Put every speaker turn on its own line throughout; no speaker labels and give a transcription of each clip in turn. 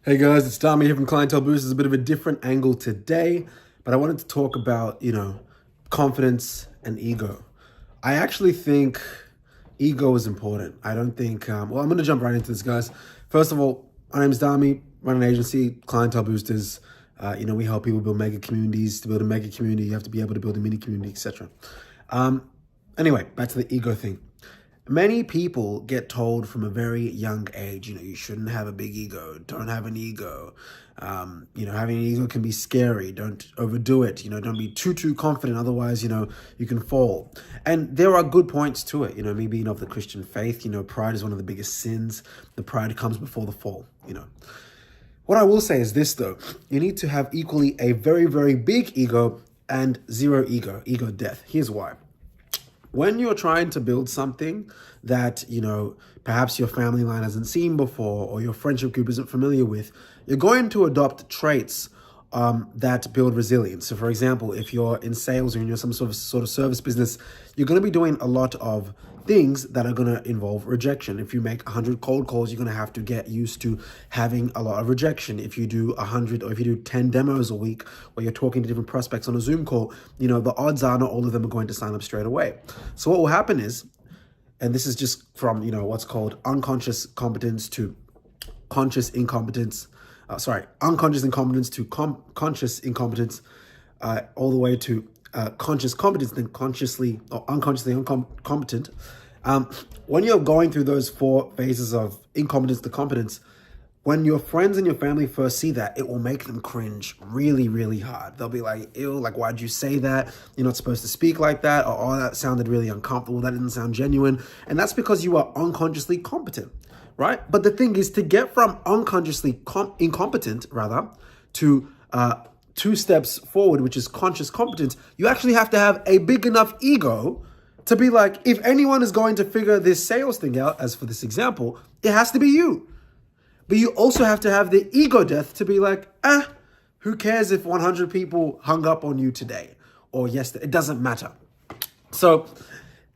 Hey guys, it's Dami here from Clientele Boost. It's a bit of a different angle today, but I wanted to talk about, confidence and ego. I actually think ego is important. I don't think, I'm going to jump right into this, guys. First of all, my name is Dami, run an agency, Clientele Boosters. We help people build mega communities. To build a mega community, you have to be able to build a mini community, etc. Anyway, back to the ego thing. Many people get told from a very young age, you shouldn't have a big ego. Don't have an ego. Having an ego can be scary. Don't overdo it. Don't be too confident. Otherwise, you can fall. And there are good points to it. Me being of the Christian faith, pride is one of the biggest sins. The pride comes before the fall, What I will say is this, though. You need to have equally a very, very big ego and zero ego death. Here's why. When you're trying to build something that, perhaps your family line hasn't seen before or your friendship group isn't familiar with, you're going to adopt traits that build resilience. So, for example, if you're in sales or you're some sort of service business, you're going to be doing a lot of things that are going to involve rejection. If you make 100 cold calls, you're going to have to get used to having a lot of rejection. If you do 100 or if you do 10 demos a week where you're talking to different prospects on a Zoom call, the odds are not all of them are going to sign up straight away. So what will happen is, and this is just from, what's called unconscious competence to conscious incompetence, unconscious incompetence to conscious incompetence, all the way to conscious competence, then consciously or unconsciously incompetent. When you're going through those 4 phases of incompetence to competence, when your friends and your family first see that, it will make them cringe really, really hard. They'll be like, ew, like, why'd you say that? You're not supposed to speak like that. Or, oh, that sounded really uncomfortable. That didn't sound genuine. And that's because you are unconsciously competent, right? But the thing is, to get from unconsciously incompetent, to 2 steps forward, which is conscious competence, you actually have to have a big enough ego to be like, if anyone is going to figure this sales thing out, as for this example, it has to be you. But you also have to have the ego death to be like, who cares if 100 people hung up on you today or yesterday? It doesn't matter. So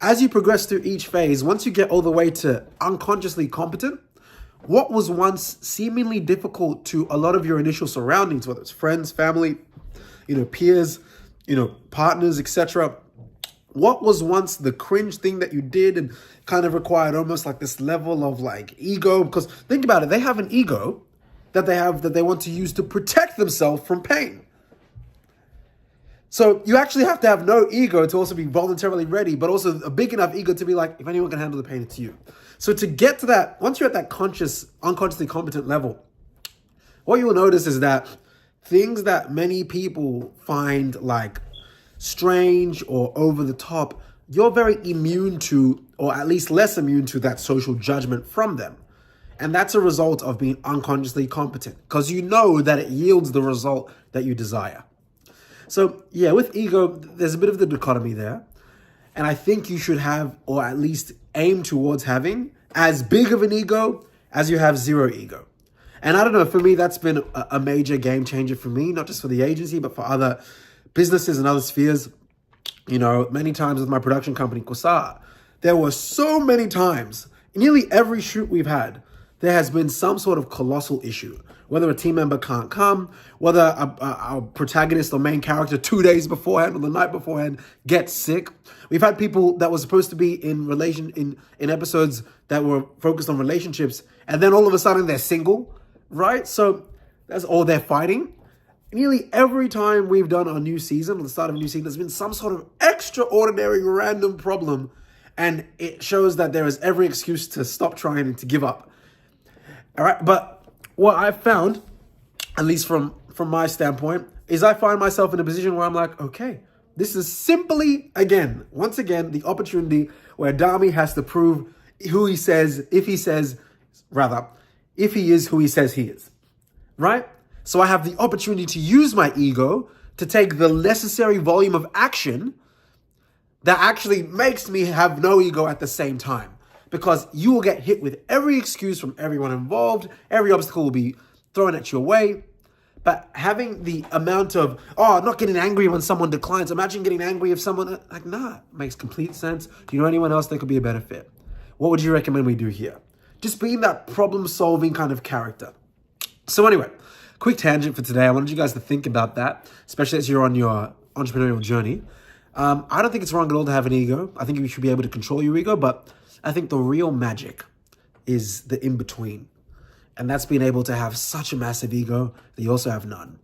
as you progress through each phase, once you get all the way to unconsciously competent, what was once seemingly difficult to a lot of your initial surroundings, whether it's friends, family, peers, partners, etc., what was once the cringe thing that you did and kind of required almost like this level of like ego? Because think about it, they have an ego that they want to use to protect themselves from pain. So you actually have to have no ego to also be voluntarily ready, but also a big enough ego to be like, if anyone can handle the pain, it's you. So to get to that, once you're at that unconsciously competent level, what you will notice is that things that many people find like strange or over the top, you're very immune to, or at least less immune to that social judgment from them. And that's a result of being unconsciously competent because you know that it yields the result that you desire. So yeah, with ego, there's a bit of the dichotomy there. And I think you should have, or at least aim towards having, as big of an ego as you have zero ego. And I don't know, for me, that's been a major game changer for me, not just for the agency, but for other businesses and other spheres. Many times with my production company, Kosa, there were so many times, nearly every shoot we've had, there has been some sort of colossal issue. Whether a team member can't come, whether a protagonist or main character 2 days beforehand or the night beforehand gets sick. We've had people that were supposed to be in episodes that were focused on relationships, and then all of a sudden they're single, right? So that's all they're fighting. Nearly every time we've done our new season, or the start of a new season, there's been some sort of extraordinary random problem, and it shows that there is every excuse to stop trying and to give up. All right, but what I've found, at least from my standpoint, is I find myself in a position where I'm like, okay, this is simply, once again, the opportunity where Dami has to prove who he says, if he is who he says he is, right? So I have the opportunity to use my ego to take the necessary volume of action that actually makes me have no ego at the same time. Because you will get hit with every excuse from everyone involved. Every obstacle will be thrown at your way. But having the amount of, not getting angry when someone declines. Imagine getting angry if someone, makes complete sense. Do you know anyone else that could be a better fit? What would you recommend we do here? Just being that problem-solving kind of character. So anyway, quick tangent for today. I wanted you guys to think about that, especially as you're on your entrepreneurial journey. I don't think it's wrong at all to have an ego. I think you should be able to control your ego, but I think the real magic is the in-between. And that's being able to have such a massive ego that you also have none.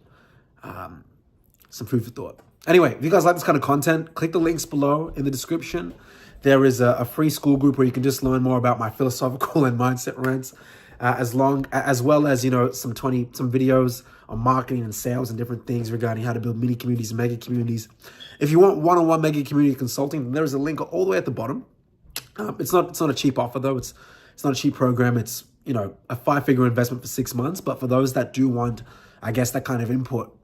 Some food for thought. Anyway, if you guys like this kind of content, click the links below in the description. There is a free Skool group where you can just learn more about my philosophical and mindset rants, as well as some videos on marketing and sales and different things regarding how to build mini communities and mega communities. If you want one-on-one mega community consulting, there's a link all the way at the bottom. It's not a cheap offer though. It's not a cheap program. It's a 5-figure investment for 6 months. But for those that do want, I guess, that kind of input,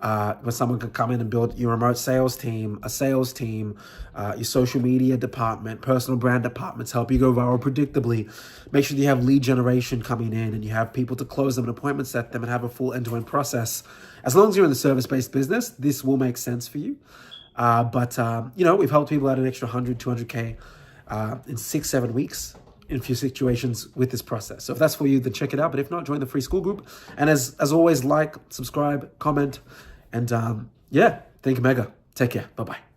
where someone can come in and build your remote sales team, a sales team, your social media department, personal brand departments, help you go viral predictably. Make sure that you have lead generation coming in and you have people to close them and appointments set them and have a full end-to-end process. As long as you're in the service-based business, this will make sense for you. But we've helped people out an extra 100, 200K in 6-7 weeks in a few situations with this process. So if that's for you, then check it out. But if not, join the free Skool group. And as always, like, subscribe, comment, and thank you, Mega. Take care. Bye-bye.